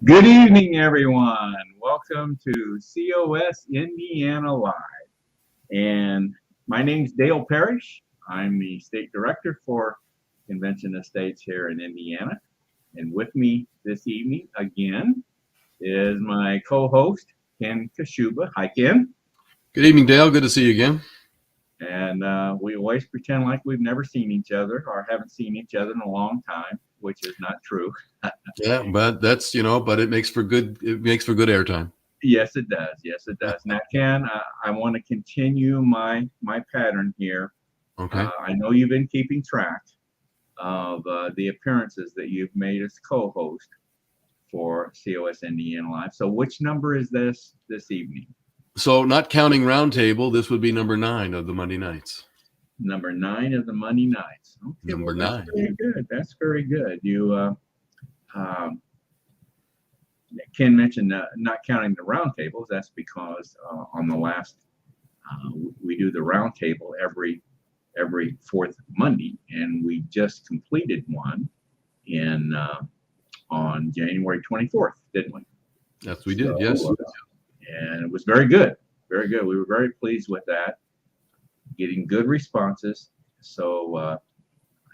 Good evening, everyone. Welcome to COS Indiana Live. And my name's Dale Parrish. I'm the state director for Convention Estates here in Indiana. And with me this evening again is my co-host, Ken Kashuba. Hi, Ken. Good evening, Dale. Good to see you again. And we always pretend like we've never seen each other or haven't seen each other in a long time, which is not true. Yeah, but that's but it makes for good airtime. Yes, it does. Yes, it does. Now, Ken, I want to continue my pattern here. Okay. I know you've been keeping track of the appearances that you've made as co-host for COS Indiana Live. So, which number is this evening? So, not counting roundtable, this would be number 9 of the Monday nights. Number 9 of the Monday nights. Okay, number well, 9. Very good. That's very good. You. Ken mentioned not counting the roundtables. That's because on the last we do the roundtable every fourth Monday, and we just completed one in on January 24th, didn't we? Yes, we did. Yes, and it was very good, very good. We were very pleased with that, getting good responses. So I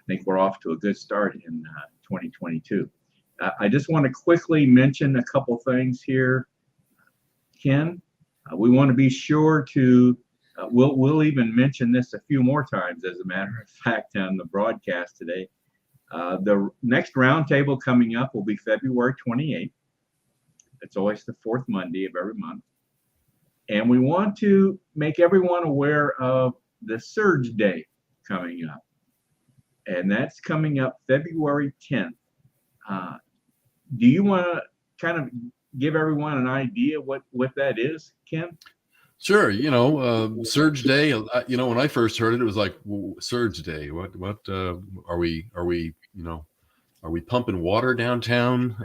think we're off to a good start in 2022. I just want to quickly mention a couple things here, Ken. We want to be sure to, we'll even mention this a few more times, as a matter of fact, on the broadcast today. The next roundtable coming up will be February 28th. It's always the fourth Monday of every month. And we want to make everyone aware of the Surge Day coming up. And that's coming up February 10th. Do you want to kind of give everyone an idea what that is, Ken? Sure. Surge Day. When I first heard it, it was like Surge Day. What are we? Are we pumping water downtown?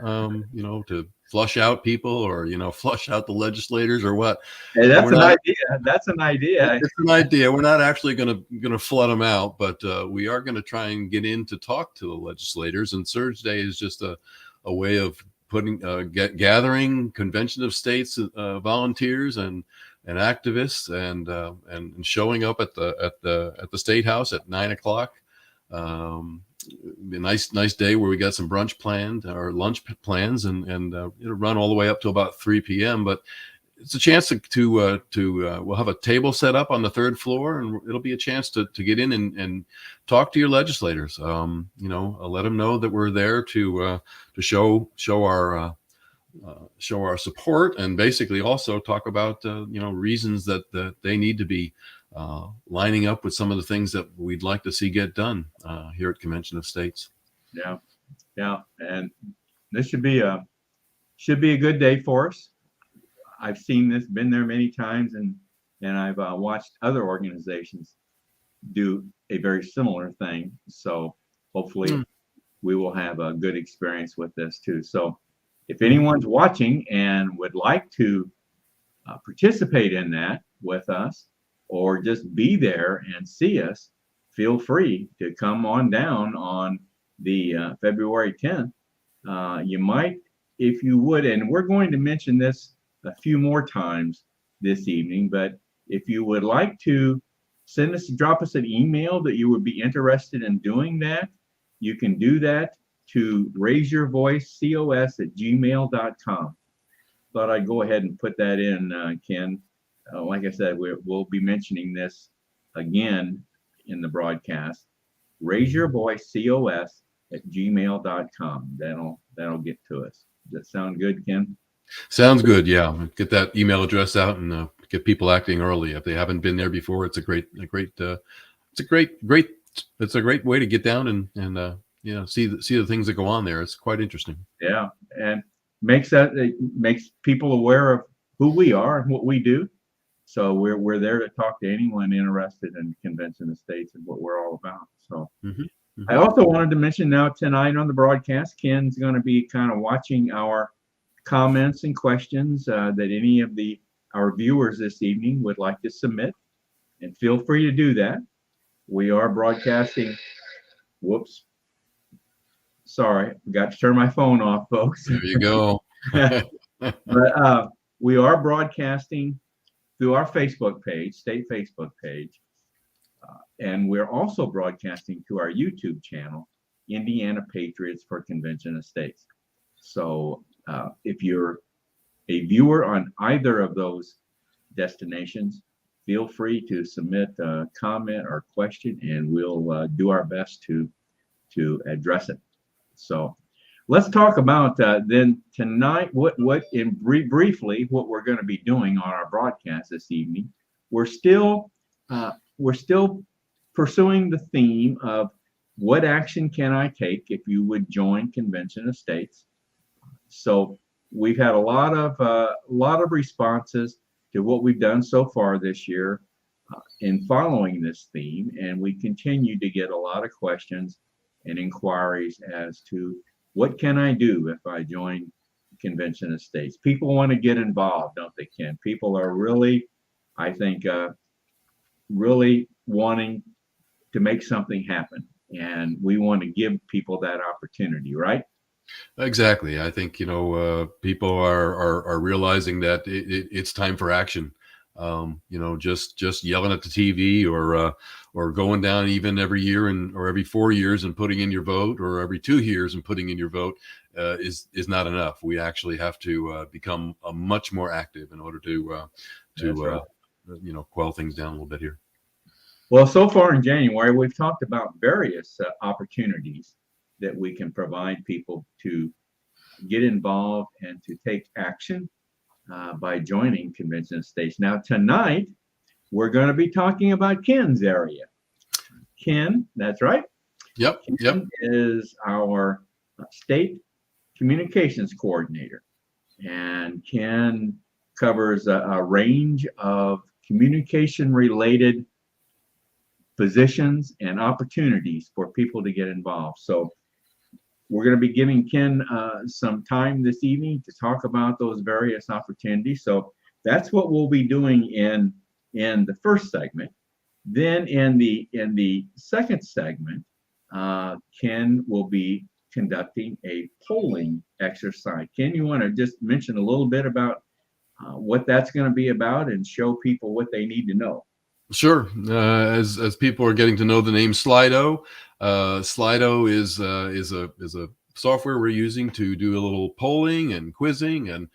To flush out people, or flush out the legislators, or what? Hey, that's an idea. That's an idea. It's an idea. We're not actually going to flood them out, but we are going to try and get in to talk to the legislators. And Surge Day is just a way of putting gathering Convention of States volunteers and activists and showing up at the State House at 9:00. A nice day where we got some brunch planned or lunch plans, and it'll run all the way up to about 3 p.m. But it's a chance to we'll have a table set up on the third floor, and it'll be a chance to get in and talk to your legislators. Let them know that we're there to show our support, and basically also talk about reasons that they need to be lining up with some of the things that we'd like to see get done here at Convention of States. Yeah, and this should be a good day for us. I've seen this, been there many times, and I've watched other organizations do a very similar thing. So hopefully we will have a good experience with this too. So if anyone's watching and would like to participate in that with us, or just be there and see us, feel free to come on down on the February 10th. You might, if you would, and we're going to mention this a few more times this evening, but if you would like to drop us an email that you would be interested in doing that, you can do that to raiseyourvoicecos@gmail.com. Thought I'd go ahead and put that in, Ken. Like I said, we'll be mentioning this again in the broadcast. raiseyourvoicecos@gmail.com. That'll get to us. Does that sound good, Ken? Sounds good. Yeah, get that email address out and get people acting early if they haven't been there before. It's a great way to get down and see the things that go on there. It's quite interesting. Yeah, and it makes people aware of who we are and what we do. So we're there to talk to anyone interested in Convention of States and what we're all about. So I also wanted to mention now tonight on the broadcast, Ken's going to be kind of watching our comments and questions that any of our viewers this evening would like to submit, and feel free to do that. We are broadcasting. Whoops. Sorry, forgot to turn my phone off, folks. There you go. But we are broadcasting through our Facebook page, state Facebook page, and we're also broadcasting to our YouTube channel, Indiana Patriots for Convention Estates. So if you're a viewer on either of those destinations, feel free to submit a comment or question, and we'll do our best to address it. So let's talk about then tonight briefly what we're going to be doing on our broadcast this evening. We're still pursuing the theme of what action can I take if you would join Convention Estates. So we've had a lot of responses to what we've done so far this year in following this theme, and we continue to get a lot of questions and inquiries as to what can I do if I join Convention Estates. People want to get involved, don't they, Ken? People are really, I think, really wanting to make something happen, and we want to give people that opportunity, right? Exactly. I think, people are realizing that it's time for action. Just yelling at the TV or going down even every year or every 4 years and putting in your vote, or every 2 years and putting in your vote is not enough. We actually have to become much more active in order to Right. quell things down a little bit here. Well, so far in January, we've talked about various opportunities that we can provide people to get involved and to take action by joining Convention Estates. Now, tonight, we're going to be talking about Ken's area. Ken, that's right. Yep. Ken is our state communications coordinator, and Ken covers a range of communication-related positions and opportunities for people to get involved. So we're going to be giving Ken some time this evening to talk about those various opportunities. So that's what we'll be doing in the first segment. Then in the second segment, Ken will be conducting a polling exercise. Ken, you want to just mention a little bit about what that's going to be about and show people what they need to know? Sure. As people are getting to know the name Slido, Slido is a software we're using to do a little polling and quizzing and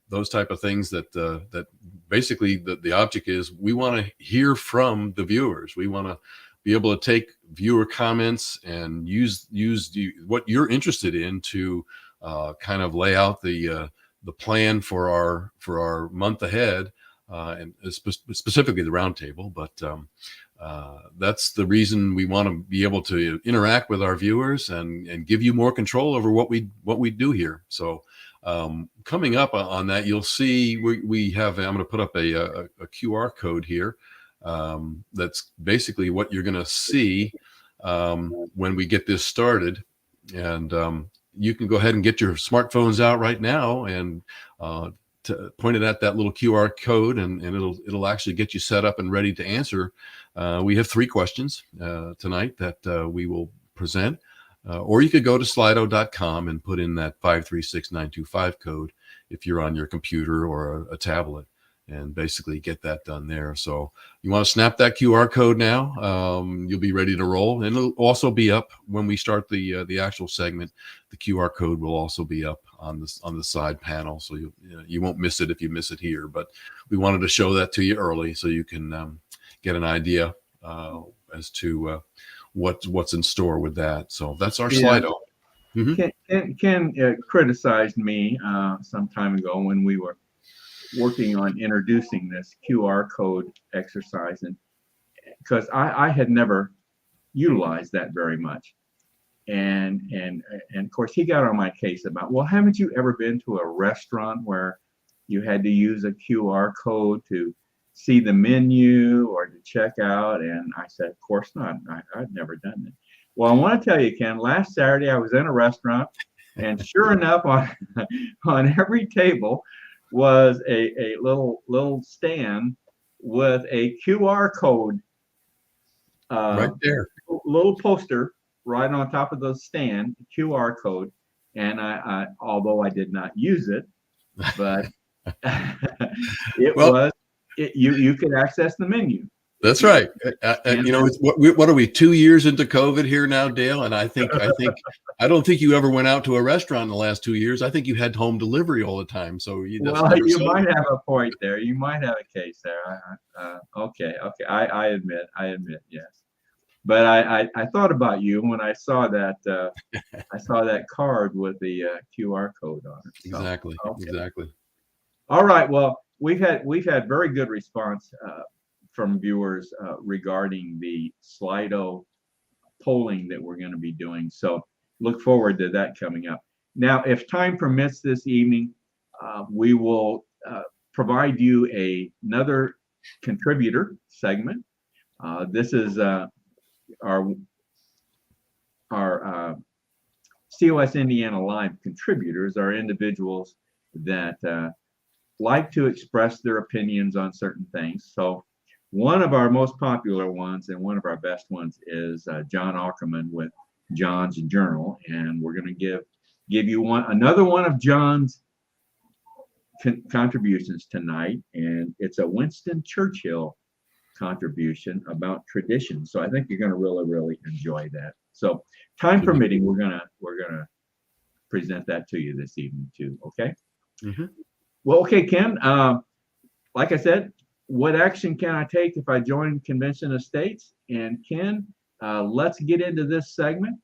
those type of things that basically the object is we want to hear from the viewers. We want to be able to take viewer comments and use what you're interested in to kind of lay out the plan for our month ahead. And specifically the roundtable, but that's the reason we want to be able to interact with our viewers and give you more control over what we do here. So coming up on that, you'll see we have. I'm going to put up a QR code here. That's basically what you're going to see when we get this started, and you can go ahead and get your smartphones out right now and point it at that little QR code, and it'll actually get you set up and ready to answer. We have 3 questions tonight that we will present, or you could go to slido.com and put in that 536925 code if you're on your computer or a tablet, and basically get that done there. So you want to snap that QR code now. You'll be ready to roll, and it'll also be up when we start the actual segment. The QR code will also be up on the side panel, so you won't miss it if you miss it here. But we wanted to show that to you early so you can get an idea as to what's in store with that. So that's our Slido. Mm-hmm. Ken criticized me some time ago when we were working on introducing this QR code exercise, and because I had never utilized that very much, and of course he got on my case about, well, haven't you ever been to a restaurant where you had to use a QR code to see the menu or to check out? And I said, of course not. I've never done that. Well, I want to tell you, Ken, last Saturday I was in a restaurant, and sure enough, on every table was a little stand with a QR code, right there, little poster right on top of the stand, QR code, and although I did not use it, but it Well, was you could access the menu. that's right. And You know, it's what are we 2 years into COVID here now, Dale? And I don't think you ever went out to a restaurant in the last 2 years. I think you had home delivery all the time. So you just well, never you saw might it. have a point there. You might have a case there. Okay, okay. I admit, yes. But I thought about you when I saw that card with the QR code on it. So, Exactly. okay. Exactly. All right. Well, we've had very good response from viewers regarding the Slido polling that we're going to be doing. So look forward to that coming up. Now, if time permits this evening, we will provide you another contributor segment. This is our COS Indiana Live contributors, are individuals that like to express their opinions on certain things. So one of our most popular ones and one of our best ones is John Ackerman with John's Journal, and we're going to give you another one of John's contributions tonight, and it's a Winston Churchill contribution about tradition. So I think you're going to really enjoy that. So time permitting, we're gonna present that to you this evening too. Okay. Mm-hmm. Well, okay, Ken. Like I said, what action can I take if I join Convention of States? And Ken, let's get into this segment,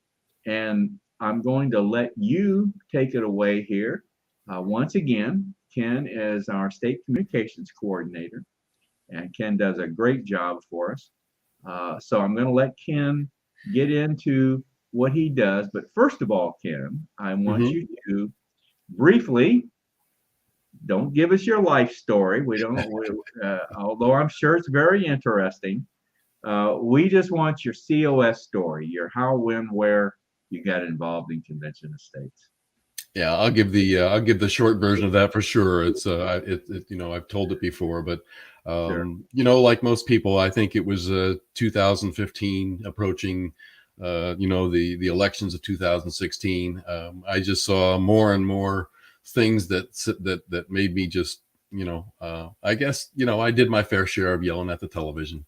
and I'm going to let you take it away here. Once again, Ken is our state communications coordinator, and Ken does a great job for us. So I'm going to let Ken get into what he does. But first of all, Ken, I want you to briefly, don't give us your life story. Although I'm sure it's very interesting. We just want your COS story, your how, when, where you got involved in Convention of States. Yeah, I'll give the short version of that for sure. It's you know, I've told it before, but Sure. you know, like most people, I think it was 2015 approaching. You know, the elections of 2016. I just saw more and more things that made me just, you know, I guess, you know, I did my fair share of yelling at the television,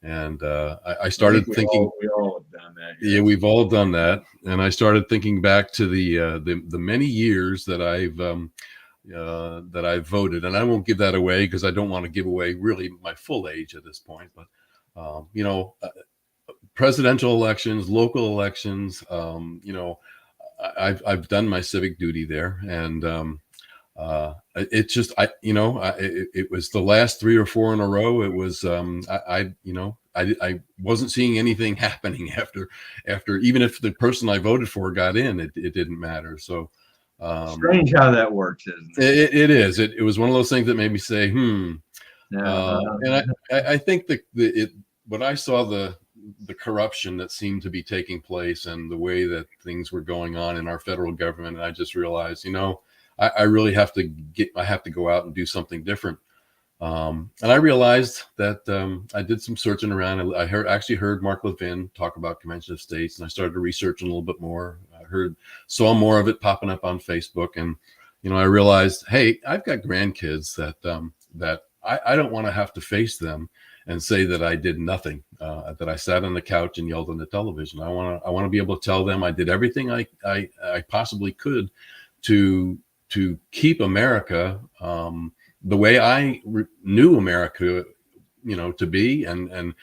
and I started thinking. We all have done that. Yeah, we've all done that, and I started thinking back to the many years that I've voted, and I won't give that away because I don't want to give away really my full age at this point. But you know, presidential elections, local elections, you know, I've done my civic duty there, and it just it was the last 3 or 4 in a row. It was you know, I wasn't seeing anything happening after even if the person I voted for got in, it didn't matter. So strange how that works, isn't it? it is. It was one of those things that made me say, and I think when I saw the corruption that seemed to be taking place and the way that things were going on in our federal government, and I just realized, you know, I really have to go out and do something different. And I realized that I did some searching around. I actually heard Mark Levin talk about Convention of States, and I started researching a little bit more. Saw more of it popping up on Facebook, and you know, I realized, hey, I've got grandkids that I don't want to have to face them and say that I did nothing, that I sat on the couch and yelled on the television. I want to be able to tell them I did everything I possibly could to keep America the way I knew America, you know, to be. And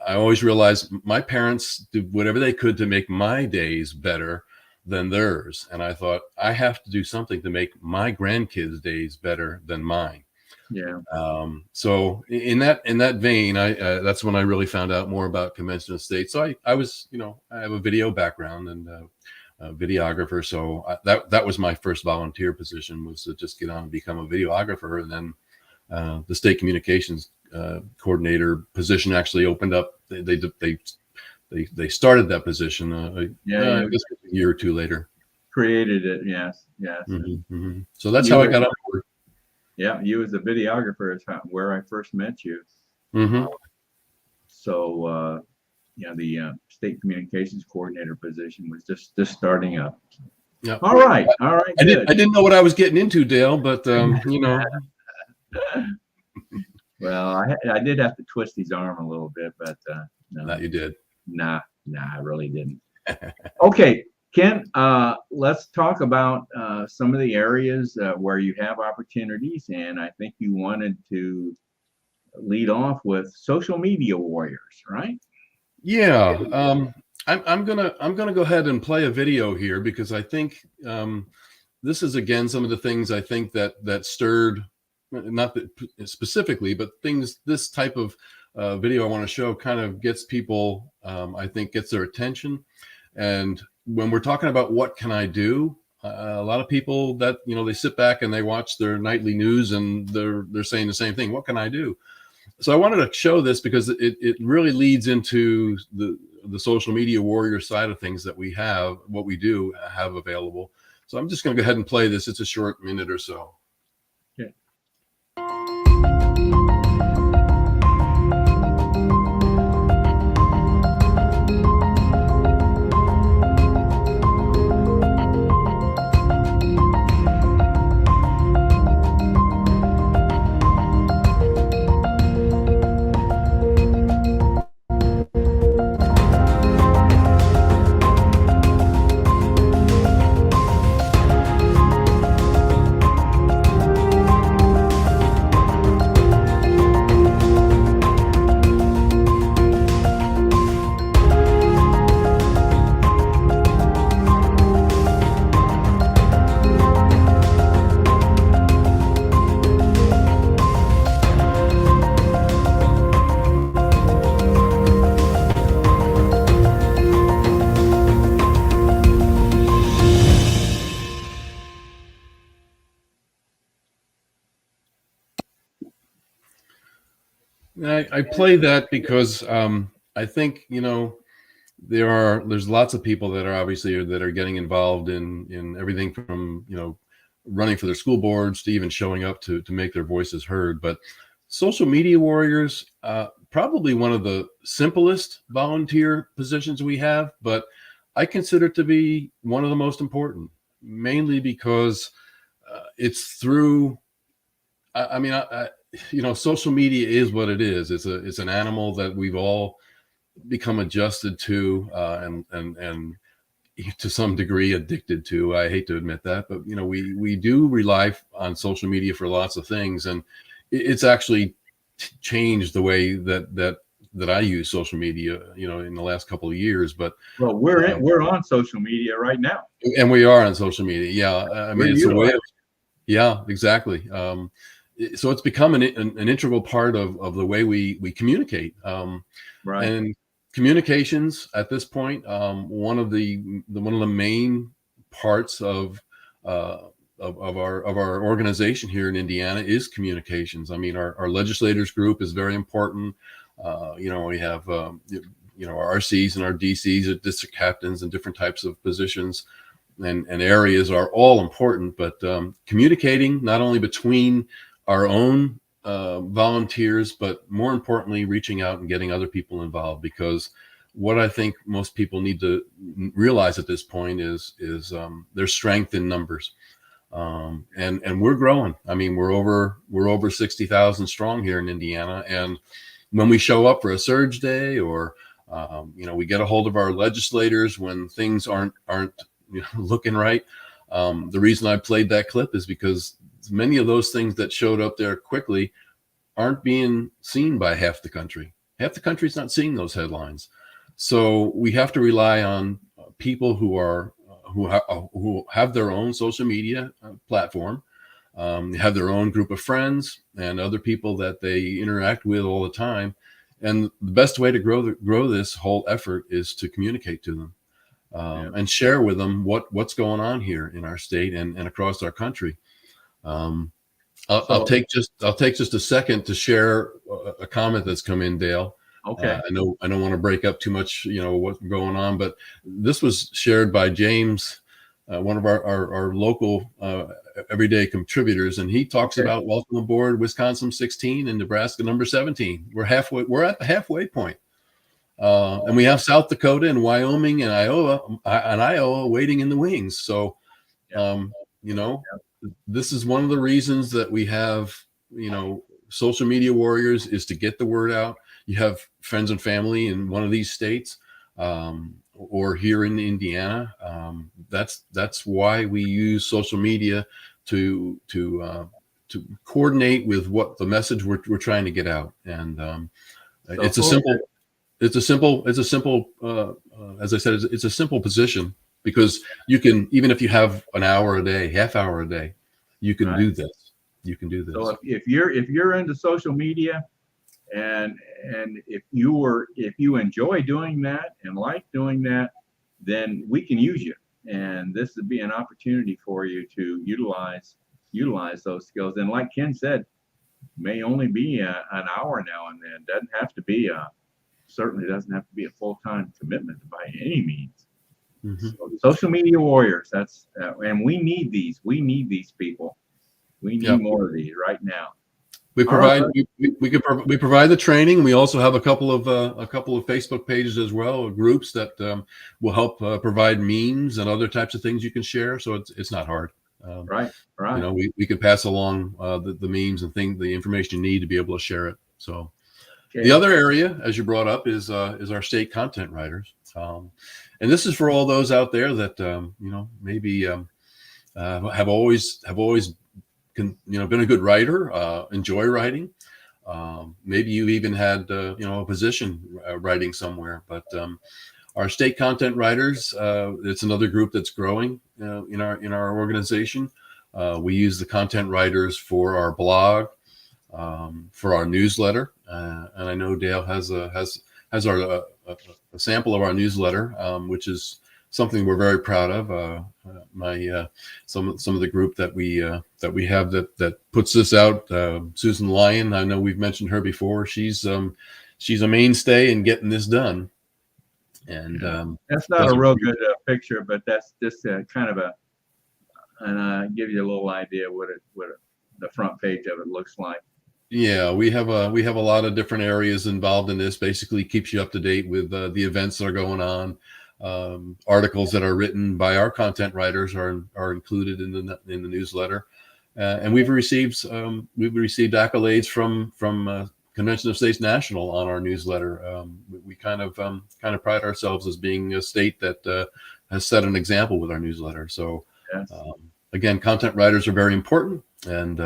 I always realized my parents did whatever they could to make my days better than theirs. And I thought, I have to do something to make my grandkids' days better than mine. Yeah. So in that vein, that's when I really found out more about Convention of States. So I was, you know, I have a video background and a videographer. So that was my first volunteer position, was to just get on and become a videographer. And then the state communications coordinator position actually opened up. They started that position. I guess a year or two later. Created it. Yes. Mm-hmm, mm-hmm. So that's how I got on board. Yeah, you as a videographer is where I first met you. Mm-hmm. So the state communications coordinator position was just starting up. Yeah. All right. All right. I Good. didn't know what I was getting into, Dale, but you know. Well, I did have to twist his arm a little bit, but no, That you did. nah, I really didn't. Okay, Ken, let's talk about some of the areas where you have opportunities, and I think you wanted to lead off with social media warriors, right? Yeah. I'm gonna go ahead and play a video here because I think this is again some of the things I think that stirred, not that specifically, but things, this type of video I want to show kind of gets people, I think gets their attention. And when we're talking about what can I do, a lot of people that, you know, they sit back and they watch their nightly news and they're saying the same thing. What can I do? So I wanted to show this because it really leads into the social media warrior side of things that we have, what we do have available. So I'm just going to go ahead and play this. It's a short minute or so. Okay. I play that because I think, you know, there's lots of people that are obviously that are getting involved in everything from, you know, running for their school boards to even showing up to make their voices heard. But social media warriors, probably one of the simplest volunteer positions we have, but I consider it to be one of the most important, mainly because it's through. I mean, you know, social media is what it is. It's an animal that we've all become adjusted to, and to some degree addicted to. I hate to admit that, but you know, we do rely on social media for lots of things, and it's actually changed the way that I use social media, you know, in the last couple of years. But Well, we're on social media right now. and we are on social media. Yeah, I mean, it's a way of, yeah, exactly. So it's become an integral part of the way we communicate. Right. And communications at this point, one of the main parts of our organization here in Indiana is communications. I mean, our legislators group is very important. You know, we have you know, our RCs and our DCs, our district captains, and different types of positions and areas are all important. But communicating not only between our own volunteers, but more importantly, reaching out and getting other people involved, because what I think most people need to realize at this point is there's strength in numbers, and we're growing. I mean, we're over 60,000 strong here in Indiana, and when we show up for a surge day, or you know, we get a hold of our legislators when things aren't you know, looking right. The reason I played that clip is because many of those things that showed up there quickly aren't being seen by half the country. Half the country's not seeing those headlines. So we have to rely on people who have their own social media platform, have their own group of friends and other people that they interact with all the time. And the best way to grow this whole effort is to communicate to them, and share with them what's going on here in our state and across our country. I'll take just a second to share a comment that's come in, Dale. Okay. I don't want to break up too much, you know, what's going on, but this was shared by James, one of our local everyday contributors, and he talks about welcome aboard Wisconsin 16 and Nebraska number 17. We're at the halfway point. And we have South Dakota and Wyoming and Iowa waiting in the wings. So Yeah. You know, this is one of the reasons that we have, social media warriors, is to get the word out. You have friends and family in one of these states, or here in Indiana. That's why we use social media to coordinate with what the message we're trying to get out. And So it's a simple, as I said, it's a simple position, because you can, even if you have an hour a day, half hour a day, you can Right. do this. You can do this. So if you're into social media, and if you enjoy doing that and like doing that, then we can use you. And this would be an opportunity for you to utilize those skills. And like Ken said, may only be an hour now and then. Doesn't have to be certainly doesn't have to be a full-time commitment by any means. Mhm. So, social media warriors. That's and we need these. We need these people. We need Yep. more of these right now. We All provide right. we provide the training. We also have a couple of Facebook pages as well, or groups that will help provide memes and other types of things you can share. So it's not hard. Right. Right. We can pass along the memes and the information you need to be able to share it. So Okay. the other area, as you brought up, is our state content writers, and this is for all those out there that maybe have always been a good writer, enjoy writing. Maybe you even had a position writing somewhere. But our state content writers, it's another group that's growing in our organization. We use the content writers for our blog, for our newsletter, and I know Dale has a sample of our newsletter, which is something we're very proud of. Some of the group that we have that puts this out, Susan Lyon. I know we've mentioned her before. She's a mainstay in getting this done. And that's not a real good picture, but that's just kind of and give you a little idea what the front page of it looks like. Yeah, we have a lot of different areas involved in this. Basically, keeps you up to date with the events that are going on. Articles that are written by our content writers are included in the newsletter, and we've received accolades from Convention of States National on our newsletter. We kind of pride ourselves as being a state that has set an example with our newsletter. So Yes. Again, content writers are very important, and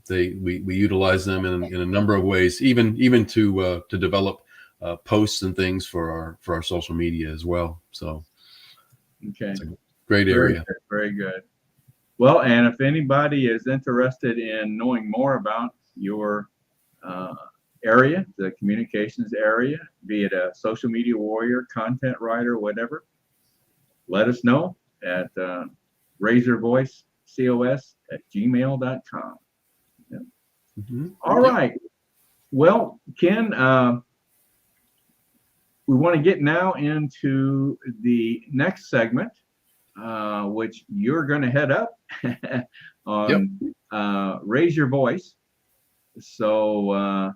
we utilize them in a number of ways, even to develop posts and things for our social media as well. So Okay. it's a great area. Very good. Well, and if anybody is interested in knowing more about your area, the communications area, be it a social media warrior, content writer, whatever, let us know at raiseyourvoicecos@gmail.com. Yeah. Mm-hmm. All right. Well, Ken, we want to get now into the next segment, which you're going to head up on Raise Your Voice. So,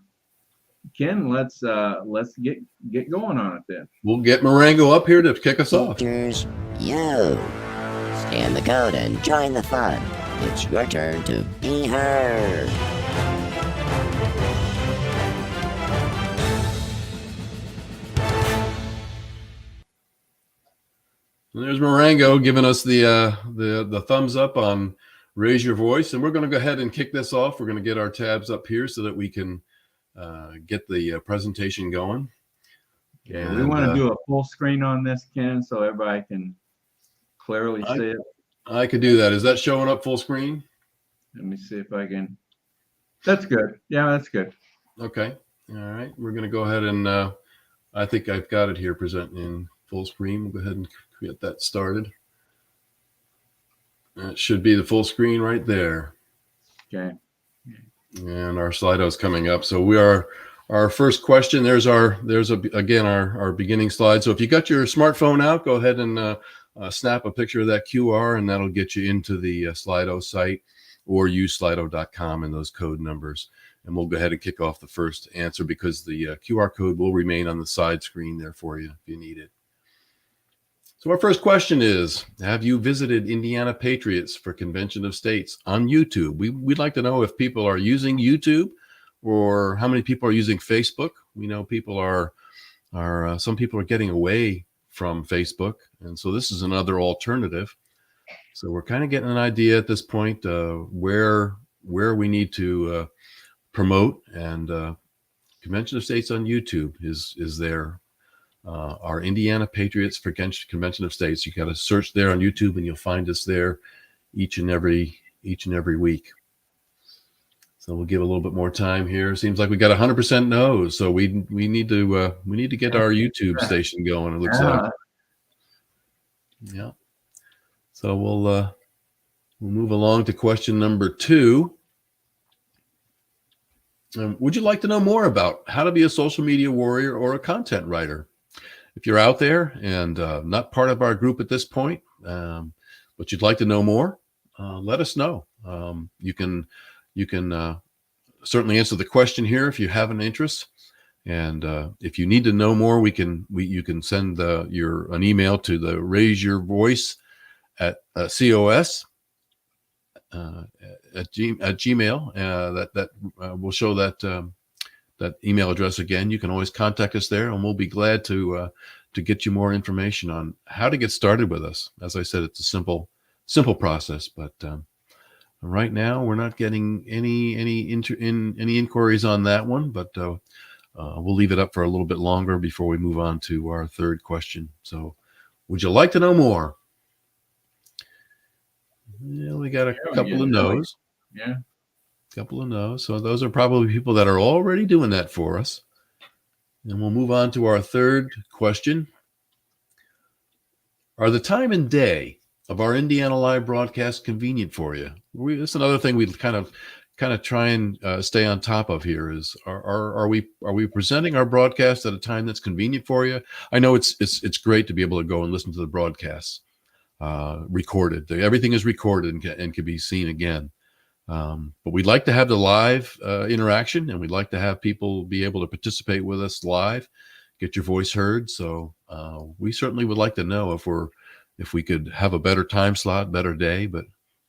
Ken, let's get going on it then. We'll get Marengo up here to kick us off. Teachers, yo! Scan the code and join the fun. It's your turn to be heard. And there's Marengo giving us the thumbs up on Raise Your Voice, and we're going to go ahead and kick this off. We're going to get our tabs up here so that we can get the presentation going. Okay, we want to do a full screen on this, Ken, so everybody can clearly see it. I could do that. Is that showing up full screen? Let me see if I can. That's good. Yeah, that's good. Okay. All right. We're going to go ahead and I think I've got it here presenting in full screen. We'll go ahead and get that started. That should be the full screen right there. Okay. And our Slido is coming up. So our first question. There's again our beginning slide. So if you got your smartphone out, go ahead and snap a picture of that QR, and that'll get you into the Slido site, or use slido.com and those code numbers. And we'll go ahead and kick off the first answer, because the QR code will remain on the side screen there for you if you need it. So So our first question is, have you visited Indiana Patriots for Convention of States on YouTube? We'd like to know if people are using YouTube or how many people are using Facebook. We know people are some people are getting away from Facebook. And so this is another alternative. So we're kind of getting an idea at this point where we need to promote, and Convention of States on YouTube is there. Our Indiana Patriots for Convention of States. You got to search there on YouTube, and you'll find us there each and every week. So we'll give a little bit more time here. Seems like we got 100% no's, so we need to get our YouTube station going. It looks like. Yeah. So we'll move along to question number 2. Would you like to know more about how to be a social media warrior or a content writer? If you're out there and not part of our group at this point, but you'd like to know more, let us know. You can certainly answer the question here if you have an interest. And if you need to know more, you can send an email to the Raise Your Voice at COS at Gmail. That will show that email address again. You can always contact us there, and we'll be glad to get you more information on how to get started with us. As I said, it's a simple process, but right now we're not getting any inquiries on that one, but we'll leave it up for a little bit longer before we move on to our third question. So, would you like to know more? Yeah, we got a couple of no's. Yeah. Couple of no's. So those are probably people that are already doing that for us. And we'll move on to our third question. Are the time and day of our Indiana Live broadcast convenient for you? That's another thing we kind of try and stay on top of here is, are we presenting our broadcast at a time that's convenient for you? I know it's great to be able to go and listen to the broadcasts recorded. Everything is recorded and can be seen again. But we'd like to have the live interaction, and we'd like to have people be able to participate with us live, get your voice heard. So we certainly would like to know if we could have a better time slot, better day. But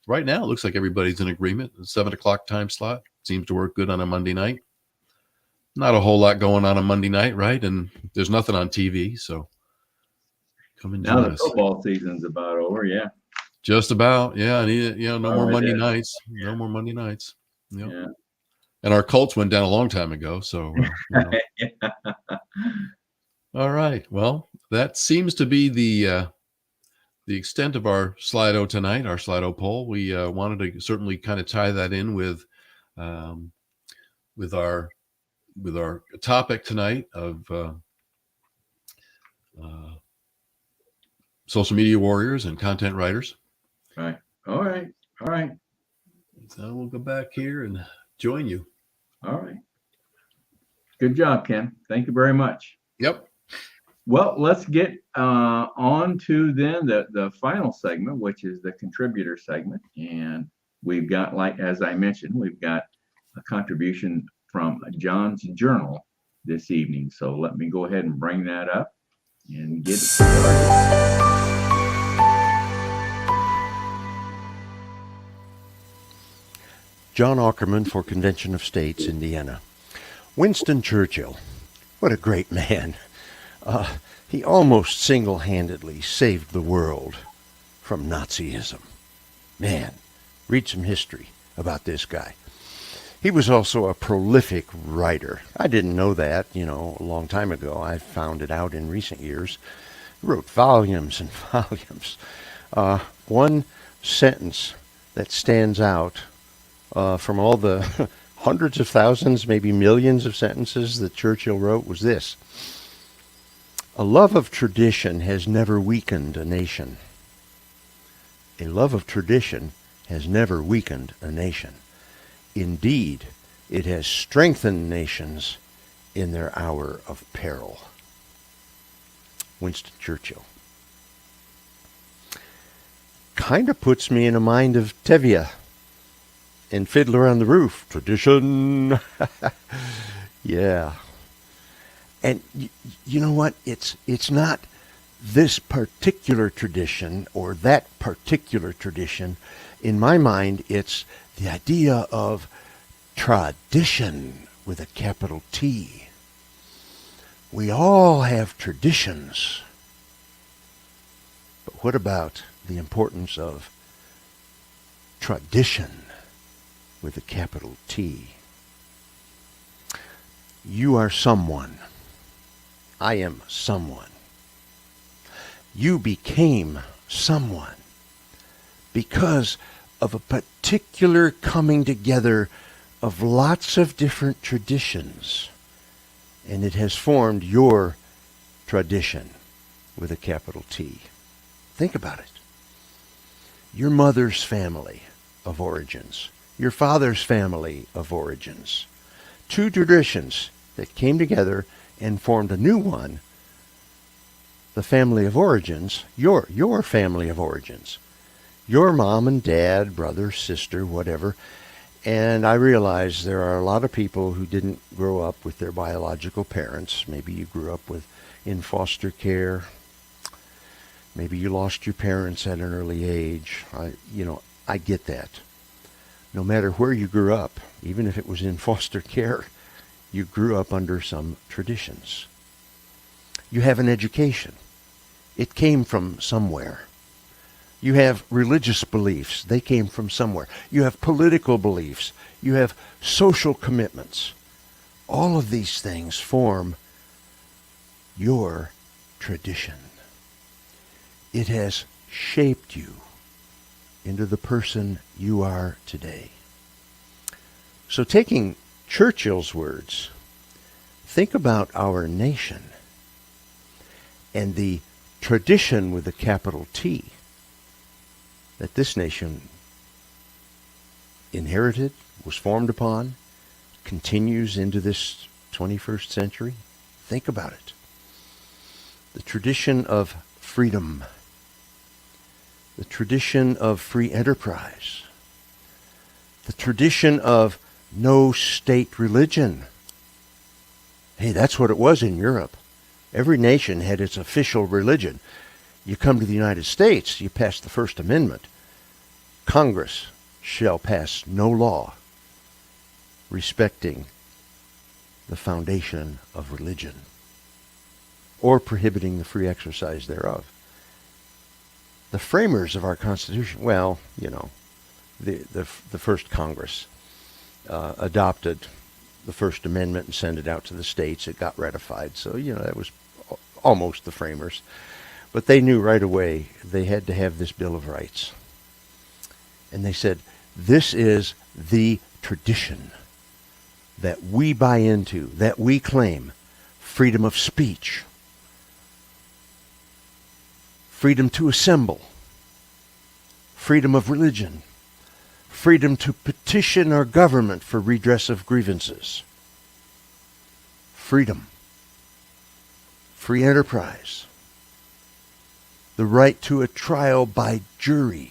right now, it looks like everybody's in agreement. The 7:00 time slot seems to work good on a Monday night. Not a whole lot going on a Monday night, right? And there's nothing on TV, so come and join Now the us. football season's about over. Yeah. Just about, yeah. And no more Monday Yeah. nights. No more Monday nights. Yep. Yeah. And our Colts went down a long time ago. So, All right. Well, that seems to be the extent of our Slido tonight, our Slido poll. We wanted to certainly kind of tie that in with our topic tonight of social media warriors and content writers. Right. All right. All right. So we'll go back here and join you. All right. Good job, Ken. Thank you very much. Yep. Well, let's get on to then the final segment, which is the contributor segment. And we've got, like, as I mentioned, we've got a contribution from John's Journal this evening. So let me go ahead and bring that up and get started. John Ackerman for Convention of States, Indiana. Winston Churchill, what a great man. He almost single-handedly saved the world from Nazism. Man, read some history about this guy. He was also a prolific writer. I didn't know that, a long time ago. I found it out in recent years. He wrote volumes and volumes. One sentence that stands out from all the hundreds of thousands, maybe millions of sentences that Churchill wrote was this: a love of tradition has never weakened a nation. A love of tradition has never weakened a nation. Indeed, it has strengthened nations in their hour of peril. Winston Churchill. Kind of puts me in a mind of Tevye and Fiddler on the Roof. Tradition. Yeah. And you know what? It's not this particular tradition or that particular tradition, in my mind, it's the idea of tradition with a capital T. We all have traditions. But what about the importance of tradition with a capital T? You are someone. I am someone. You became someone because of a particular coming together of lots of different traditions. And it has formed your tradition with a capital T. Think about it. Your mother's family of origins, your father's family of origins. Two traditions that came together and formed a new one. The family of origins, your family of origins. Your mom and dad, brother, sister, whatever. And I realize there are a lot of people who didn't grow up with their biological parents. Maybe you grew up in foster care. Maybe you lost your parents at an early age. I get that. No matter where you grew up, even if it was in foster care, you grew up under some traditions. You have an education. It came from somewhere. You have religious beliefs. They came from somewhere. You have political beliefs. You have social commitments. All of these things form your tradition. It has shaped you into the person you are today. So taking Churchill's words, think about our nation and the tradition with a capital T that this nation inherited, was formed upon, continues into this 21st century. Think about it. The tradition of freedom, the tradition of free enterprise, the tradition of no state religion. Hey, that's what it was in Europe. Every nation had its official religion. You come to the United States, you pass the First Amendment. Congress shall pass no law respecting the foundation of religion or prohibiting the free exercise thereof. The framers of our Constitution, the first Congress adopted the First Amendment and sent it out to the states. It got ratified. So, that was almost the framers. But they knew right away they had to have this Bill of Rights. And they said, this is the tradition that we buy into, that we claim. Freedom of speech. Freedom to assemble. Freedom of religion. Freedom to petition our government for redress of grievances. Freedom. Free enterprise. The right to a trial by jury.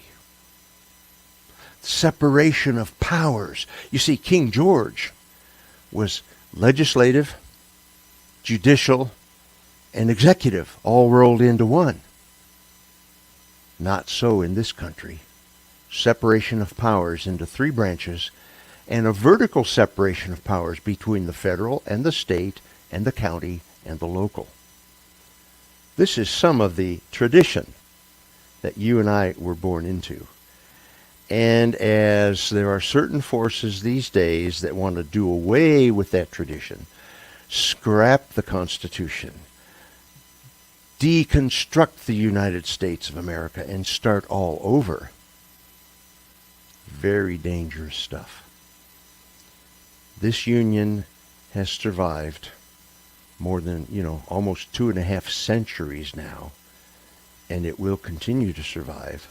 Separation of powers. You see, King George was legislative, judicial, and executive all rolled into one. Not so in this country. Separation of powers into three branches and a vertical separation of powers between the federal and the state and the county and the local. This is some of the tradition that you and I were born into. And as there are certain forces these days that want to do away with that tradition, scrap the Constitution, deconstruct the United States of America, and start all over, very dangerous stuff. This union has survived more than, almost 2.5 centuries now, and it will continue to survive.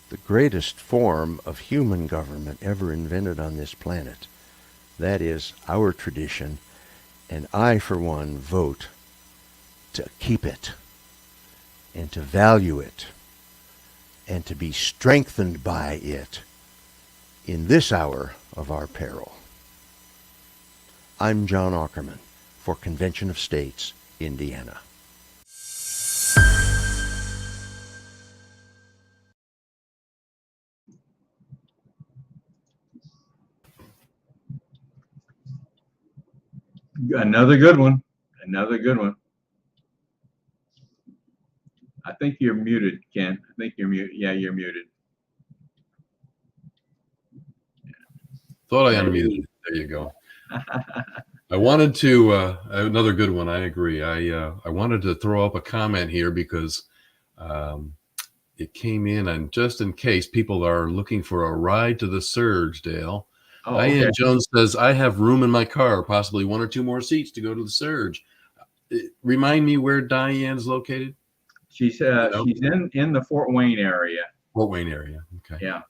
The greatest form of human government ever invented on this planet. That is our tradition, and I, for one, vote to keep it, and to value it, and to be strengthened by it in this hour of our peril. I'm John Ackerman for Convention of States, Indiana. Another good one. Another good one. I think you're muted, Ken. I think you're muted. Yeah, you're muted. Thought I unmuted. There you go. I wanted to another good one. I agree. I wanted to throw up a comment here because it came in, and just in case people are looking for a ride to the Surge, Dale. Oh, okay. Diane Jones says, I have room in my car, possibly 1 or 2 more seats to go to the Surge. Remind me where Diane's located. She's she's in the Fort Wayne area. Fort Wayne area. Okay. Yeah.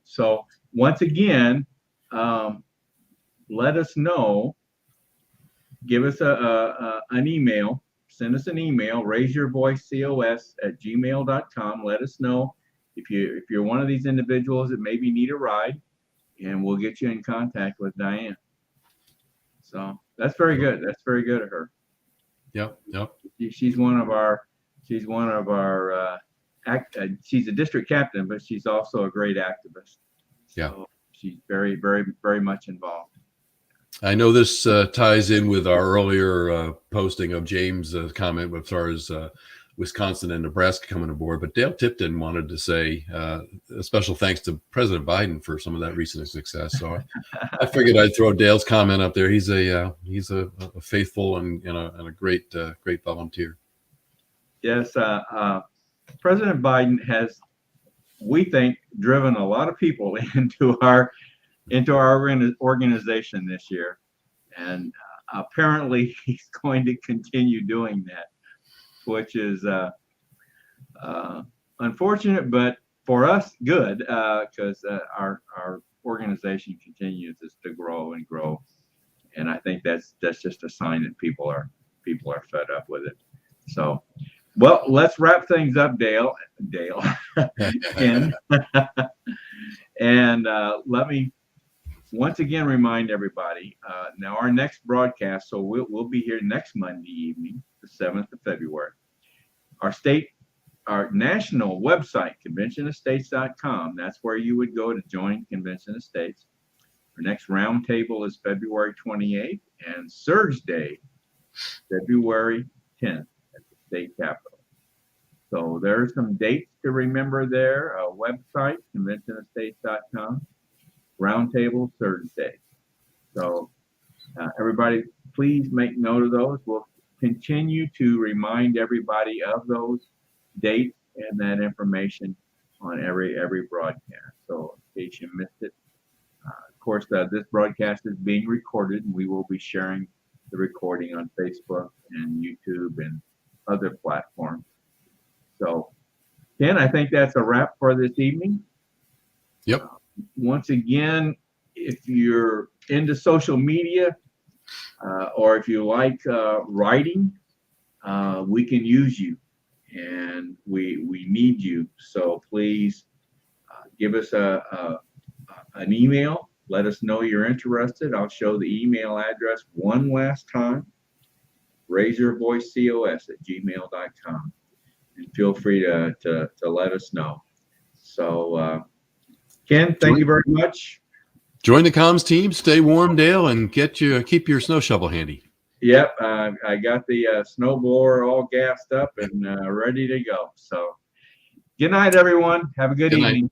So once again, let us know. Give us an email. Send us an email. raiseyourvoicecos@gmail.com. Let us know if you're one of these individuals that maybe need a ride, and we'll get you in contact with Diane. So that's very good. That's very good of her. Yep. She's one of our. She's a district captain, but she's also a great activist. Yeah. So she's very, very, very much involved. I know this ties in with our earlier posting of James' comment as far as Wisconsin and Nebraska coming aboard. But Dale Tipton wanted to say a special thanks to President Biden for some of that recent success. So I figured I'd throw Dale's comment up there. He's a faithful and a great volunteer. Yes, President Biden has, we think, driven a lot of people into our organization this year, and apparently he's going to continue doing that, which is unfortunate, but for us, good, because our organization continues to grow and grow, and I think that's just a sign that people are fed up with it. So, well, let's wrap things up, Dale, and let me once again remind everybody. Now, our next broadcast, so we'll be here next Monday evening, the 7th of February. Our national website, conventionofstates.com. That's where you would go to join Convention of States. Our next roundtable is February 28th, and Surge Day, February 10th at the state capitol. So there's some dates to remember there. Website, conventionofstates.com. Roundtable, Surge Day. So everybody, please make note of those. We'll continue to remind everybody of those dates and that information on every broadcast. So in case you missed it, of course, this broadcast is being recorded, and we will be sharing the recording on Facebook and YouTube and other platforms. So, Ken, I think that's a wrap for this evening. Yep. Once again, if you're into social media or if you like writing, we can use you, and we need you. So please give us an email. Let us know you're interested. I'll show the email address one last time: raiseyourvoicecos@gmail.com, and feel free to let us know. So, Ken, thank you very much. Join the comms team. Stay warm, Dale, and keep your snow shovel handy. Yep, I got the snowblower all gassed up and ready to go. So, good night, everyone. Have a good evening.